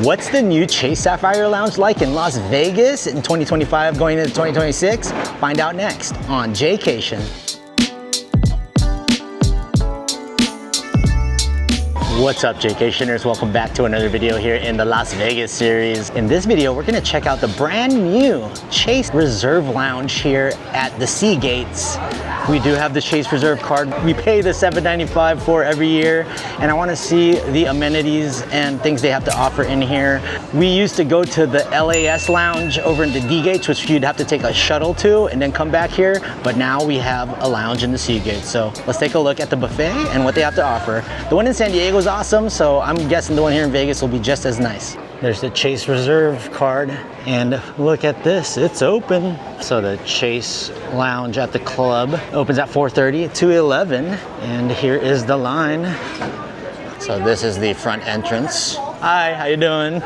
What's the new Chase Sapphire Lounge like in Las Vegas in 2025 going into 2026? Find out next on Jaycation. What's up, Jaycationers? Welcome back to another video here in the Las Vegas series. In this video, we're gonna check out the brand new Chase Reserve Lounge here at the Sea Gates. We do have the Chase Reserve card. We pay the $7.95 for every year, and I wanna see the amenities and things they have to offer in here. We used to go to the LAS Lounge over in the D Gates, which you'd have to take a shuttle to and then come back here, but now we have a lounge in the Sea Gates. So let's take a look at the buffet and what they have to offer. The one in San Diego is awesome, so I'm guessing the one here in Vegas will be just as nice. There's the Chase Reserve card, and look at this, it's open. So the Chase Lounge at the club opens at 4:30 to 11, and here is the line. So this is the front entrance. Hi, how you doing?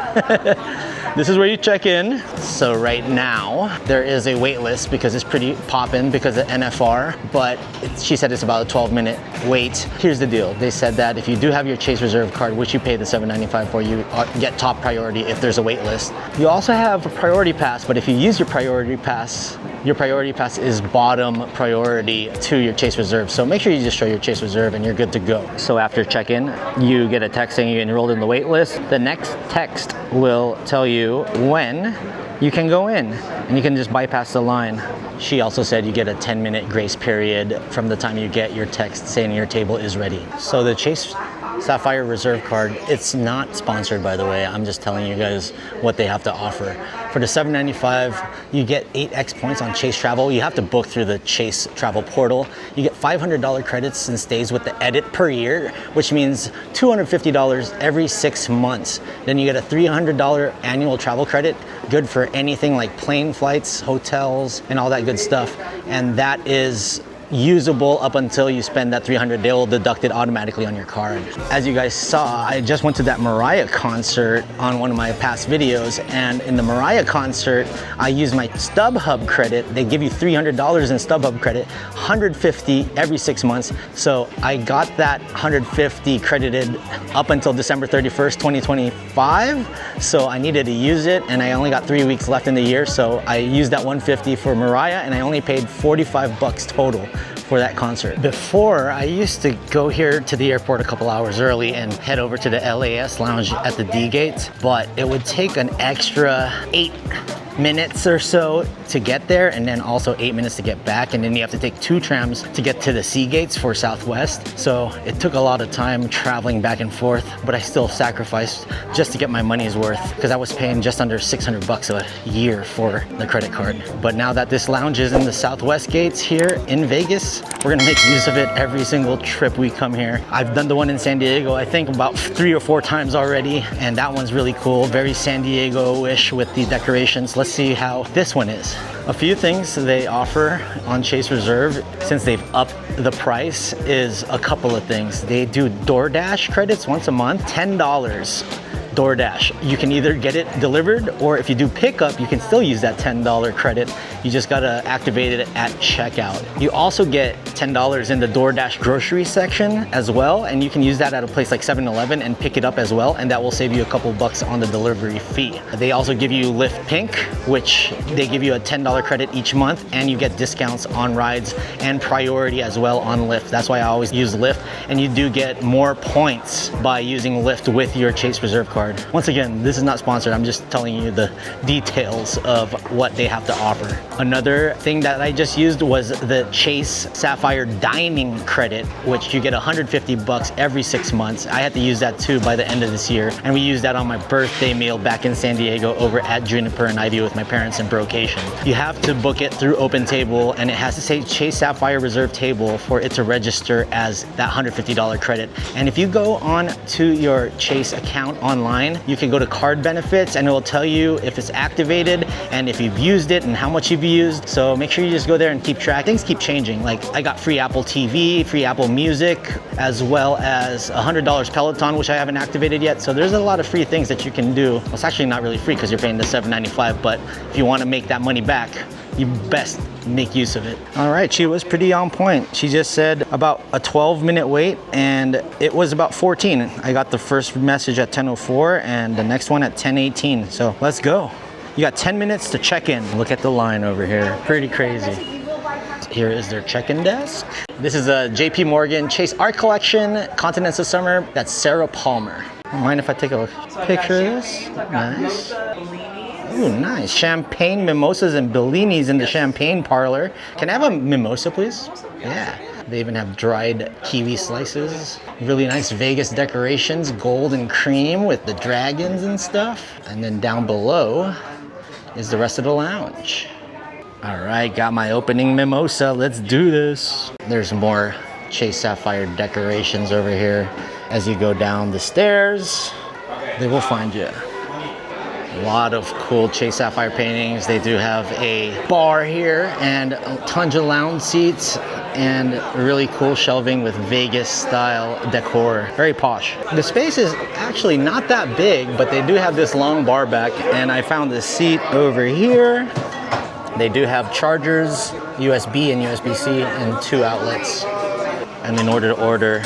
This is where you check in. So right now, there is a wait list because it's pretty poppin' because of NFR, but she said it's about a 12-minute wait. Here's the deal. They said that if you do have your Chase Reserve card, which you pay the $7.95 for, you get top priority if there's a wait list. You also have a priority pass, but if you use your priority pass is bottom priority to your Chase Reserve. So make sure you just show your Chase Reserve and you're good to go. So after check-in, you get a text saying you enrolled in the wait list. The next text will tell you when you can go in, and you can just bypass the line. She also said you get a 10-minute grace period from the time you get your text saying your table is ready. So the Chase Sapphire Reserve card, it's not sponsored, by the way. I'm just telling you guys what they have to offer. For the $7.95, you get 8x points on Chase Travel. You have to book through the Chase Travel portal. You get $500 credits and stays with the edit per year, which means $250 every 6 months. Then you get a $300 annual travel credit, good for anything like plane flights, hotels, and all that good stuff. And that is usable up until you spend that $300. They'll deduct it automatically on your card. As you guys saw, I just went to that Mariah concert on one of my past videos, and in the Mariah concert, I used my StubHub credit. They give you $300 in StubHub credit, $150 every 6 months. So I got that $150 credited up until December 31st, 2025. So I needed to use it, and I only got 3 weeks left in the year. So I used that $150 for Mariah, and I only paid $45 total for that concert. Before, I used to go here to the airport a couple hours early and head over to the LAS Lounge at the D Gates, but it would take an extra 8 minutes or so to get there, and then also 8 minutes to get back, and then you have to take 2 trams to get to the Sea Gates for Southwest. So it took a lot of time traveling back and forth, but I still sacrificed just to get my money's worth because I was paying just under $600 a year for the credit card. But now that this lounge is in the Southwest Gates here in Vegas, we're gonna make use of it every single trip we come here. I've done the one in San Diego, I think about 3 or 4 times already, and that one's really cool, very San Diego-ish with the decorations. Let's see how this one is. A few things they offer on Chase Reserve since they've upped the price is a couple of things. They do DoorDash credits once a month, $10. DoorDash. You can either get it delivered, or if you do pickup, you can still use that $10 credit. You just gotta activate it at checkout. You also get $10 in the DoorDash grocery section as well, and you can use that at a place like 7-Eleven and pick it up as well, and that will save you a couple bucks on the delivery fee. They also give you Lyft Pink, which they give you a $10 credit each month, and you get discounts on rides and priority as well on Lyft. That's why I always use Lyft, and you do get more points by using Lyft with your Chase Reserve card. Once again, this is not sponsored. I'm just telling you the details of what they have to offer. Another thing that I just used was the Chase Sapphire Dining Credit, which you get $150 every 6 months. I had to use that too by the end of this year, and we used that on my birthday meal back in San Diego over at Juniper and Ivy with my parents in Jaycation. You have to book it through OpenTable, and it has to say Chase Sapphire Reserve Table for it to register as that $150 credit. And if you go on to your Chase account online, you can go to card benefits, and it will tell you if it's activated and if you've used it and how much you've used. So make sure you just go there and keep track. Things keep changing. Like I got free Apple TV, free Apple Music, as well as $100 Peloton, which I haven't activated yet. So there's a lot of free things that you can do. Well, it's actually not really free because you're paying the $7.95, but if you want to make that money back, you best make use of it. All right, she was pretty on point. She just said about a 12-minute wait, and it was about 14. I got the first message at 10:04 and the next one at 10:18. So let's go. You got 10 minutes to check in. Look at the line over here. Pretty crazy. Here is their check-in desk. This is a JP Morgan Chase Art Collection, Continents of Summer. That's Sarah Palmer. Mind if I take a picture of this? Nice. Ooh, nice. Champagne mimosas and bellinis in the champagne parlor. Can I have a mimosa, please? Yeah. They even have dried kiwi slices. Really nice Vegas decorations, gold and cream with the dragons and stuff. And then down below is the rest of the lounge. All right, got my opening mimosa. Let's do this. There's more Chase Sapphire decorations over here. As you go down the stairs, they will find you. A lot of cool Chase Sapphire paintings. They do have a bar here and tons of lounge seats and really cool shelving with Vegas style decor. Very posh. The space is actually not that big, but they do have this long bar back, and I found this seat over here. They do have chargers, USB and USB-C, and 2 outlets. And in order to order,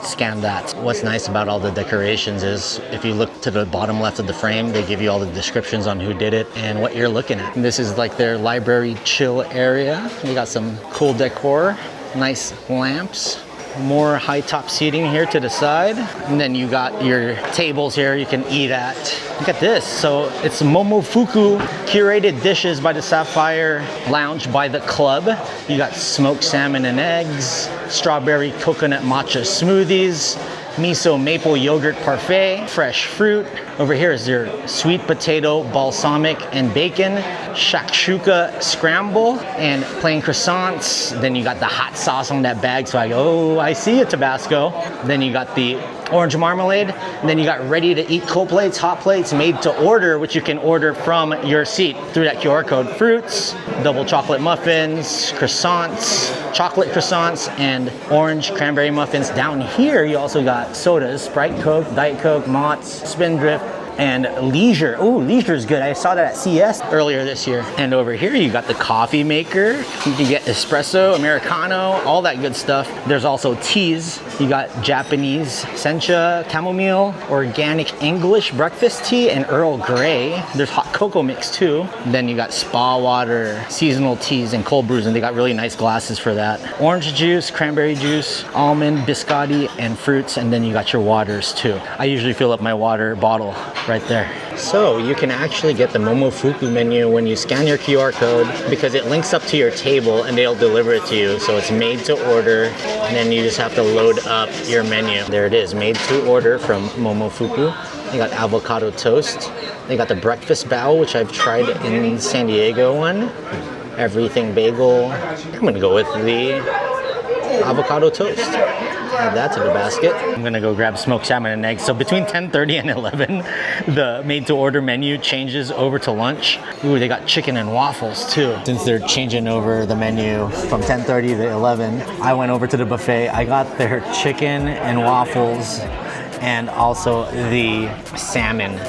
scan that. What's nice about all the decorations is if you look to the bottom left of the frame, they give you all the descriptions on who did it and what you're looking at. And this is like their library chill area. You got some cool decor, nice lamps, more high top seating here to the side. And then you got your tables here you can eat at. Look at this. So it's Momofuku curated dishes by the Sapphire Lounge by the club. You got smoked salmon and eggs, strawberry coconut matcha smoothies, miso maple yogurt parfait, fresh fruit. Over here is your sweet potato balsamic and bacon, shakshuka scramble, and plain croissants. Then you got the hot sauce on that bag, so I see a Tabasco. Then you got the orange marmalade. And then you got ready to eat cold plates, hot plates, made to order, which you can order from your seat through that QR code. Fruits, double chocolate muffins, croissants, chocolate croissants, and orange cranberry muffins. Down here, you also got sodas, Sprite, Coke, Diet Coke, Mott's, Spindrift, and Leisure. Oh, Leisure is good. I saw that at CS earlier this year. And over here, you got the coffee maker. You can get espresso, Americano, all that good stuff. There's also teas. You got Japanese sencha, chamomile, organic English breakfast tea, and Earl Grey. There's hot cocoa mix too. Then you got spa water, seasonal teas, and cold brews, and they got really nice glasses for that. Orange juice, cranberry juice, almond, biscotti, and fruits, and then you got your waters too. I usually fill up my water bottle right there. So you can actually get the Momofuku menu when you scan your QR code because it links up to your table and they'll deliver it to you. So it's made to order, and then you just have to load up your menu. There it is, made to order from Momofuku. They got avocado toast. They got the breakfast bao, which I've tried in San Diego one. Everything bagel. I'm gonna go with the avocado toast. Add that to the basket. I'm gonna go grab smoked salmon and eggs. So between 10:30 and 11, the made to order menu changes over to lunch. Ooh, they got chicken and waffles too. Since they're changing over the menu from 10:30 to 11, I went over to the buffet. I got their chicken and waffles and also the salmon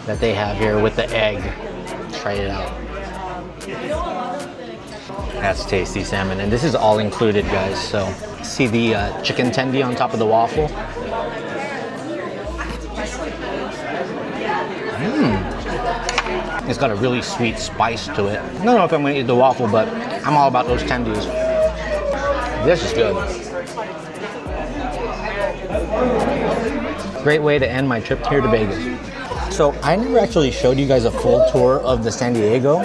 that they have here with the egg. Try it out. That's tasty salmon, and this is all included, guys. So see the chicken tendy on top of the waffle. It's got a really sweet spice to it. I don't know if I'm gonna eat the waffle, but I'm all about those tendies. This is good. Great way to end my trip here to Vegas. So I never actually showed you guys a full tour of the San Diego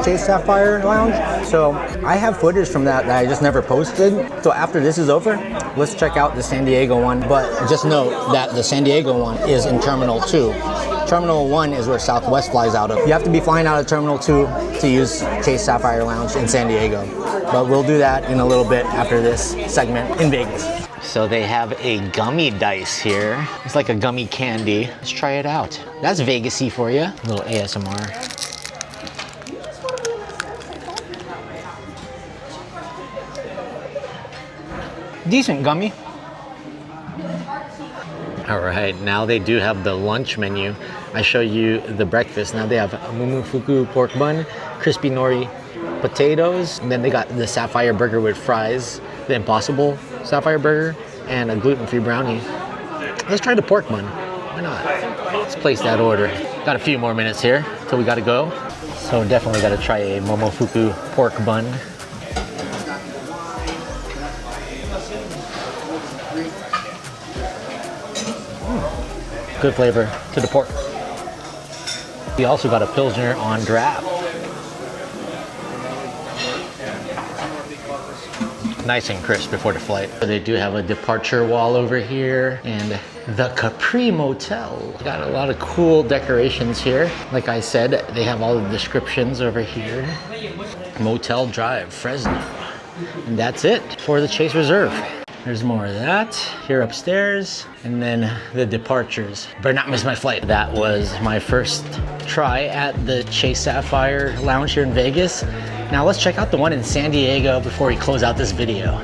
Chase Sapphire Lounge. So I have footage from that I just never posted. So after this is over, let's check out the San Diego one. But just note that the San Diego one is in Terminal 2. Terminal 1 is where Southwest flies out of. You have to be flying out of Terminal 2 to use Chase Sapphire Lounge in San Diego. But we'll do that in a little bit after this segment in Vegas. So they have a gummy dice here. It's like a gummy candy. Let's try it out. That's Vegas-y for you. A little ASMR. Decent gummy. All right, now they do have the lunch menu. I show you the breakfast. Now they have a momofuku pork bun, crispy nori potatoes, and then they got the sapphire burger with fries, the impossible sapphire burger, and a gluten-free brownie. Let's try the pork bun. Why not? Let's place that order. Got a few more minutes here till we gotta go. So definitely gotta try a momofuku pork bun. Good flavor to the pork. We also got a Pilsner on draft. Nice and crisp before the flight. They do have a departure wall over here and the Capri Motel. Got a lot of cool decorations here. Like I said, they have all the descriptions over here. Motel Drive, Fresno. And that's it for the Chase Reserve. There's more of that here upstairs, and then the departures. Better not miss my flight. That was my first try at the Chase Sapphire Lounge here in Vegas. Now let's check out the one in San Diego before we close out this video.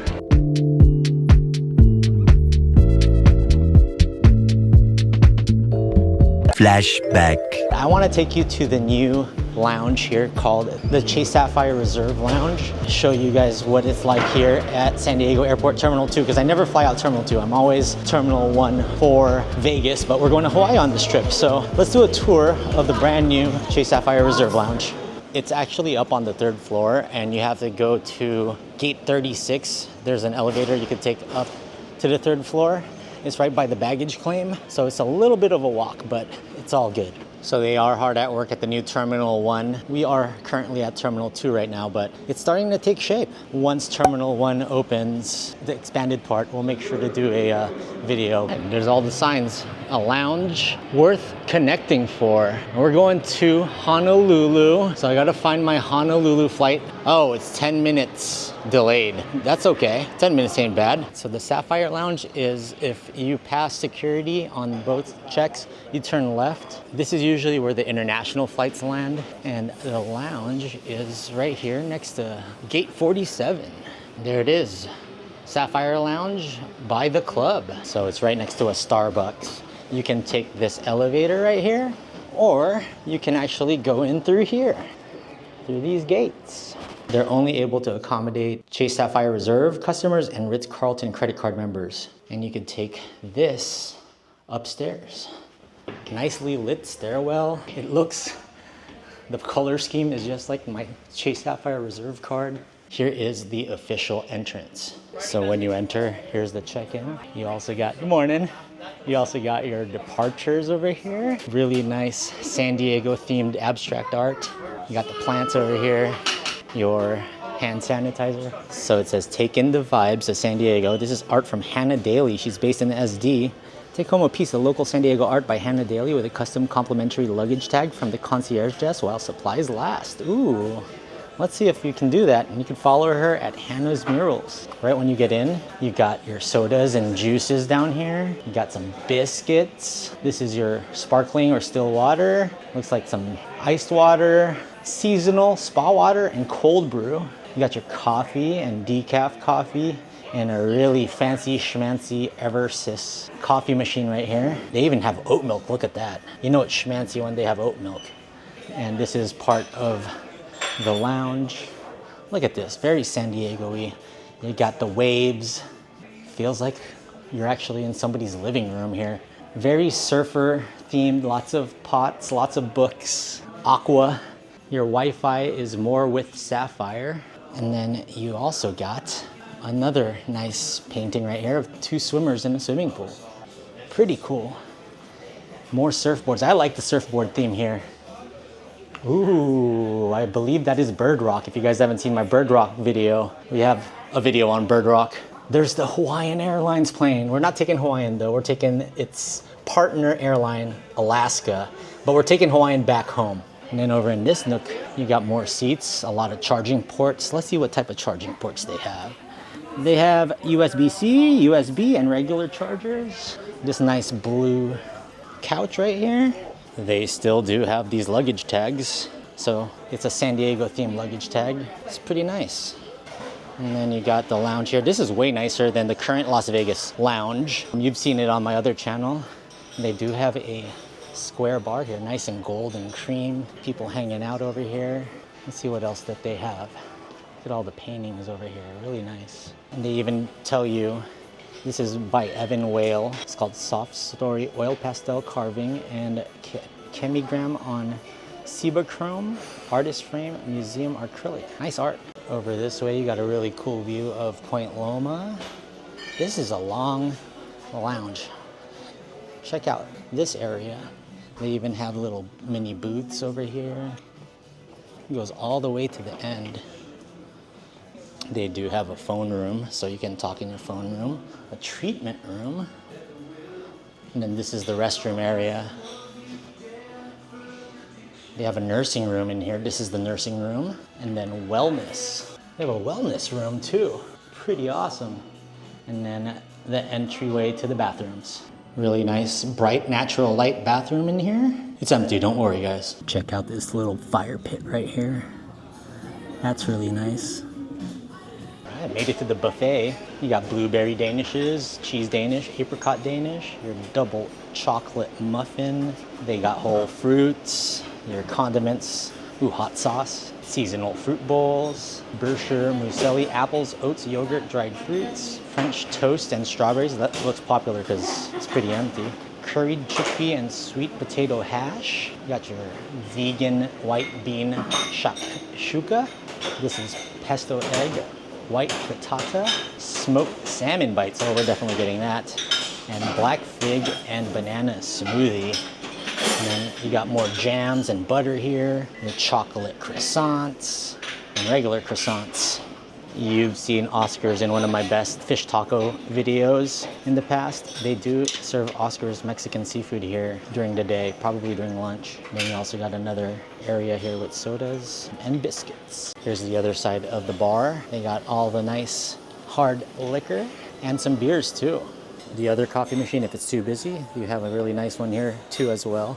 Flashback. I want to take you to the new lounge here called the Chase Sapphire Reserve Lounge. Show you guys what it's like here at San Diego Airport Terminal 2, because I never fly out Terminal 2. I'm always Terminal 1 for Vegas, but we're going to Hawaii on this trip. So let's do a tour of the brand new Chase Sapphire Reserve Lounge. It's actually up on the 3rd floor, and you have to go to gate 36. There's an elevator you could take up to the 3rd floor. It's right by the baggage claim, so it's a little bit of a walk, but it's all good. So they are hard at work at the new Terminal 1. We are currently at Terminal 2 right now, but it's starting to take shape. Once Terminal 1 opens, the expanded part, we'll make sure to do a video. And there's all the signs. A lounge worth connecting for. We're going to Honolulu, so I gotta find my Honolulu flight. Oh, it's 10 minutes delayed. That's okay, 10 minutes ain't bad. So the Sapphire Lounge is, if you pass security on both checks, you turn left. This is usually where the international flights land, and the lounge is right here next to gate 47. There it is, Sapphire Lounge by the club. So it's right next to a Starbucks. You can take this elevator right here, or you can actually go in through here, through these gates. They're only able to accommodate Chase Sapphire Reserve customers and Ritz-Carlton credit card members. And you can take this upstairs. Nicely lit stairwell. It looks, the color scheme is just like my Chase Sapphire Reserve card. Here is the official entrance. So when you enter, here's the check-in. You also got, good morning. You also got your departures over here. Really nice San Diego themed abstract art. You got the plants over here, your hand sanitizer. So it says, take in the vibes of San Diego. This is art from Hannah Daly. She's based in SD. Take home a piece of local San Diego art by Hannah Daly with a custom complimentary luggage tag from the concierge desk while supplies last. Ooh, let's see if you can do that. And you can follow her at Hannah's Murals. Right when you get in, you got your sodas and juices down here. You got some biscuits. This is your sparkling or still water. Looks like some iced water, seasonal spa water, and cold brew. You got your coffee and decaf coffee, and a really fancy schmancy Eversys coffee machine right here. They even have oat milk, look at that. You know it's schmancy when they have oat milk. And this is part of the lounge. Look at this, very San Diego-y. You got the waves. Feels like you're actually in somebody's living room here. Very surfer themed, lots of pots, lots of books, aqua. Your Wi-Fi is more with Sapphire. And then you also got another nice painting right here of two swimmers in a swimming pool. Pretty cool. More surfboards. I like the surfboard theme here. Ooh, I believe that is Bird Rock. If you guys haven't seen my Bird Rock video, we have a video on Bird Rock. There's the Hawaiian Airlines plane. We're not taking Hawaiian though. We're taking its partner airline, Alaska, but we're taking Hawaiian back home. And then over in this nook, you got more seats, a lot of charging ports. Let's see what type of charging ports they have. They have USB-C, USB, and regular chargers. This nice blue couch right here. They still do have these luggage tags. So it's a San Diego themed luggage tag. It's pretty nice. And then you got the lounge here. This is way nicer than the current Las Vegas lounge. You've seen it on my other channel. They do have a square bar here, nice and gold and cream. People hanging out over here. Let's see what else that they have. Look at all the paintings over here, really nice. And they even tell you, this is by Evan Whale. It's called Soft Story Oil Pastel Carving and Chemigram on Cibachrome, Artist Frame, Museum Acrylic. Nice art. Over this way, you got a really cool view of Point Loma. This is a long lounge. Check out this area. They even have little mini booths over here. It goes all the way to the end. They do have a phone room, so you can talk in your phone room. A treatment room. And then this is the restroom area. They have a nursing room in here. This is the nursing room. And then wellness. They have a wellness room too. Pretty awesome. And then the entryway to the bathrooms. Really nice, bright, natural light bathroom in here. It's empty, don't worry guys. Check out this little fire pit right here. That's really nice. I made it to the buffet. You got blueberry danishes, cheese danish, apricot danish, your double chocolate muffin. They got whole fruits, your condiments, hot sauce, seasonal fruit bowls, Berkshire muesli, apples, oats, yogurt, dried fruits, French toast and strawberries. That looks popular because it's pretty empty. Curried chickpea and sweet potato hash. You got your vegan white bean shakshuka. This is pesto egg, white frittata, smoked salmon bites. Oh, we're definitely getting that. And black fig and banana smoothie. And then you got more jams and butter here, your chocolate croissants and regular croissants. You've seen Oscar's in one of my best fish taco videos in the past. They do serve Oscar's Mexican seafood here during the day, probably during lunch. Then you also got another area here with sodas and biscuits. Here's the other side of the bar. They got all the nice hard liquor and some beers too. The other coffee machine, if it's too busy, you have a really nice one here too as well.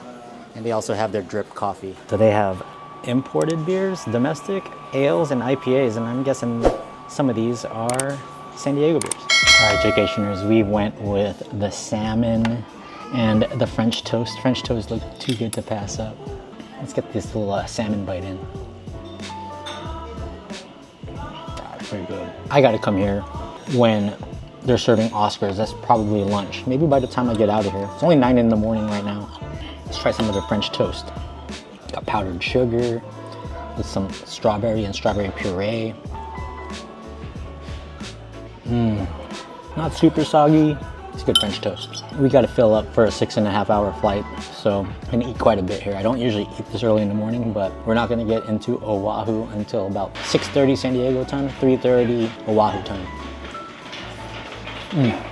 And they also have their drip coffee. So they have imported beers, domestic, ales, and IPAs, and I'm guessing some of these are San Diego beers. All right, Jaycationers, we went with the salmon and the French toast. French toast looked too good to pass up. Let's get this little salmon bite in. That's pretty good. I gotta come here when they're serving Oscars. That's probably lunch. Maybe by the time I get out of here. It's only 9 in the morning right now. Let's try some of the French toast. Got powdered sugar with some strawberry and strawberry puree. Not super soggy. It's good French toast. We got to fill up for a 6.5 hour flight, so I'm gonna eat quite a bit here. I don't usually eat this early in the morning, but we're not gonna get into Oahu until about 6:30 San Diego time, 3:30 Oahu time.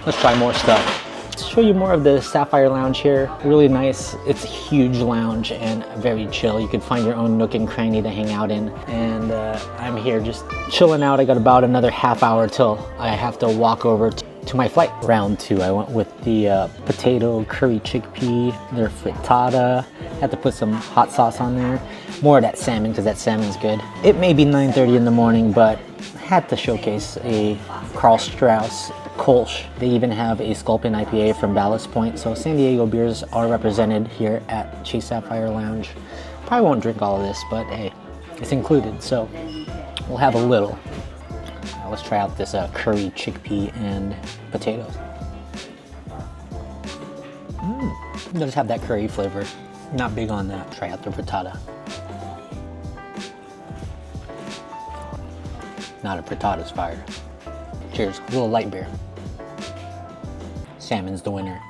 Let's try more stuff. To show you more of the Sapphire Lounge here, really nice. It's a huge lounge and very chill. You can find your own nook and cranny to hang out in. And I'm here just chilling out. I got about another half hour till I have to walk over to my flight. Round 2, I went with the potato curry chickpea, their frittata. Had to put some hot sauce on there. More of that salmon because that salmon's good. It may be 9:30 in the morning, but had to showcase a Karl Strauss Kolsch. They even have a Sculpin IPA from Ballast Point. So San Diego beers are represented here at Chase Sapphire Lounge. Probably won't drink all of this, but hey, it's included. So we'll have a little. Let's try out this curry chickpea and potatoes. It does have that curry flavor. Not big on that. Try out the frittata. Not a frittata's fire. Cheers, a little light beer. Salmon's the winner.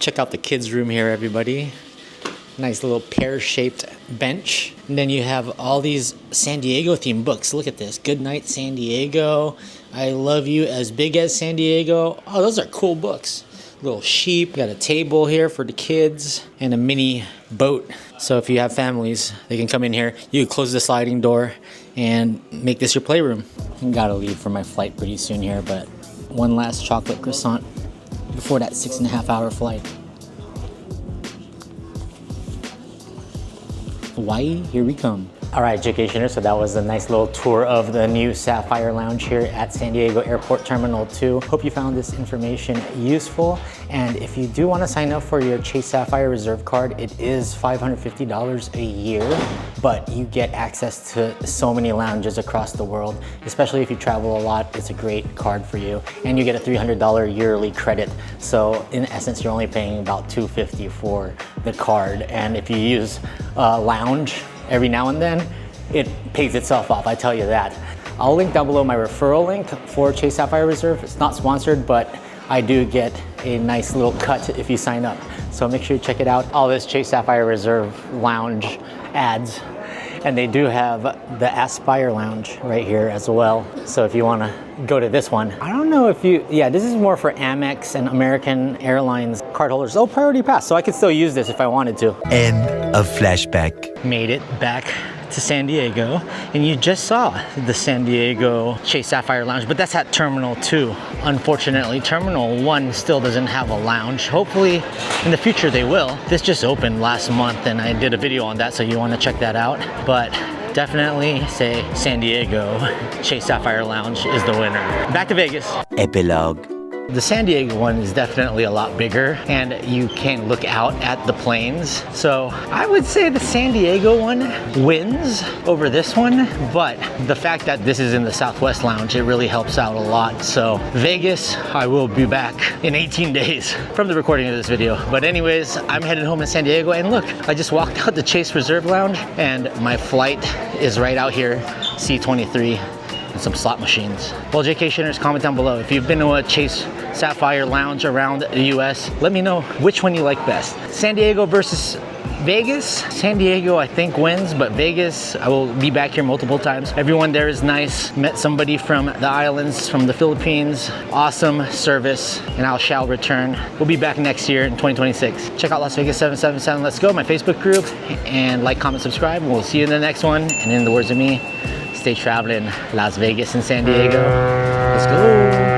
Check out the kids' room here, everybody. Nice little pear-shaped bench. And then you have all these San Diego themed books. Look at this. Good Night San Diego. I Love You As Big As San Diego. Oh, those are cool books. Little sheep. Got a table here for the kids and a mini boat. So if you have families, they can come in here. You can close the sliding door and make this your playroom. Gotta leave for my flight pretty soon here, but one last chocolate croissant before that 6.5 hour flight. Hawaii, here we come. All right, Jaycationers, so that was a nice little tour of the new Sapphire Lounge here at San Diego Airport Terminal 2. Hope you found this information useful. And if you do want to sign up for your Chase Sapphire Reserve card, it is $550 a year, but you get access to so many lounges across the world, especially if you travel a lot. It's a great card for you. And you get a $300 yearly credit. So in essence, you're only paying about $250 for the card. And if you use Lounge every now and then, it pays itself off, I tell you that. I'll link down below my referral link for Chase Sapphire Reserve. It's not sponsored, but I do get a nice little cut if you sign up. So make sure you check it out. All this Chase Sapphire Reserve Lounge ads. And they do have the Aspire Lounge right here as well. So if you want to go to this one, I don't know if you, yeah, this is more for Amex and American Airlines cardholders. Oh, priority pass, so I could still use this if I wanted to. End of flashback. Made it back to San Diego, and you just saw the San Diego Chase Sapphire Lounge, but that's at Terminal 2. Unfortunately, Terminal 1 still doesn't have a lounge. Hopefully, in the future they will. This just opened last month, and I did a video on that, so you want to check that out. But definitely say San Diego Chase Sapphire Lounge is the winner. Back to Vegas. Epilogue. The San Diego one is definitely a lot bigger, and you can look out at the planes. So I would say the San Diego one wins over this one, but the fact that this is in the Southwest Lounge, it really helps out a lot. So Vegas, I will be back in 18 days from the recording of this video. But anyways, I'm headed home in San Diego, and look, I just walked out the Chase Reserve Lounge, and my flight is right out here, C23. And some slot machines. Well, Jaycationers, comment down below. If you've been to a Chase Sapphire Lounge around the US, let me know which one you like best. San Diego versus Vegas. San Diego, I think, wins, but Vegas, I will be back here multiple times. Everyone there is nice. Met somebody from the islands, from the Philippines. Awesome service, and I shall return. We'll be back next year in 2026. Check out Las Vegas 777 Let's Go, my Facebook group, and like, comment, subscribe, and we'll see you in the next one. And in the words of me, stay traveling, Las Vegas and San Diego. Let's go.